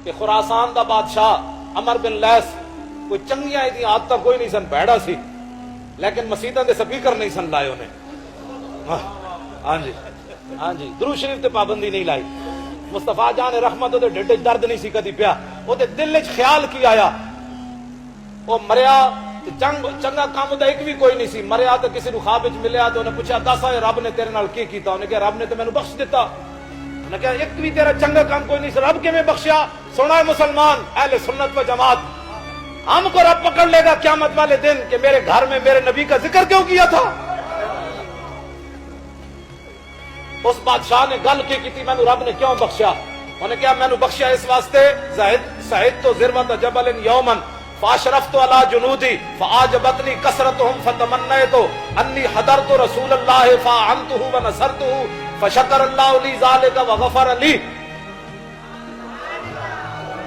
کہ خراسان دا بادشاہ عمر بن لیس کوئی چنگیاں دی عادتاں کوئی نہیں سن، بیڑا سی، لیکن مسیتاں دے سپیکر نہیں سن لائے انہیں۔ ہاں جی درود شریف تے پابندی نہیں لائی۔ مصطفیٰ جان رحمت دے ڈھڈ وچ درد نہیں سی کدی پیا، او دے دل وچ خیال کی آیا، او مریا تے چنگا کام دا ایک بھی کوئی نہیں سی، مریا تے کسی نو خواب وچ ملیا تے انہیں پوچھا دس اے رب نے تیرے نال کی کیتا؟ انہیں کہا رب نے تے مینوں بخش دیتا۔ انہیں کہا ایک بھی تیرا چنگا کام کوئی نہیں سی، رب کیویں بخشیا؟ سنا ہے مسلمان اہل سنت و جماعت، ہم کو رب پکڑ لے گا قیامت والے دن کہ میرے گھر میں میرے نبی کا ذکر کیوں کیا تھا؟ اس بادشاہ نے گل کی تھی مینو رب نے کیوں بخشیا؟ انہیں کہا مینو بخشیا اس واسطے سعدت ذروۃ جبل یوما فاشرفت علی جنودی فاعجبتنی کثرتهم فتمنیت انی حضرت رسول اللہ فاعنته ونصرته فشکر اللہ لی ذلک وغفر لی۔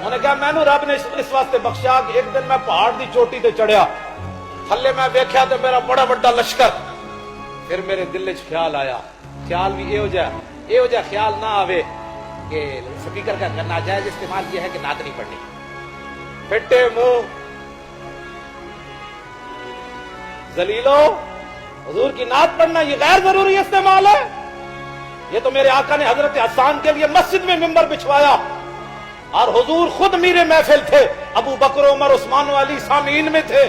انہیں کہا مینو رب نے اس واسطے بخشیا کہ ایک دن میں پہاڑ دی چوٹی تے چڑھیا، تھلے میں ویکھیا تے میرا بڑا بڑا لشکر، پھر میرے دل وچ خیال آیا، خیال بھی یہ ہو جائے خیال نہ آوے کہ سپیکر کا ناجائز استعمال یہ ہے کہ نعت نہیں پڑھنی، پھٹے منہ ذلیلو، حضور کی نعت پڑھنا یہ غیر ضروری استعمال ہے؟ یہ تو میرے آقا نے حضرت حسان کے لیے مسجد میں ممبر بچھوایا اور حضور خود میرے محفل تھے، ابو بکر عمر عثمان و علی سامعین میں تھے،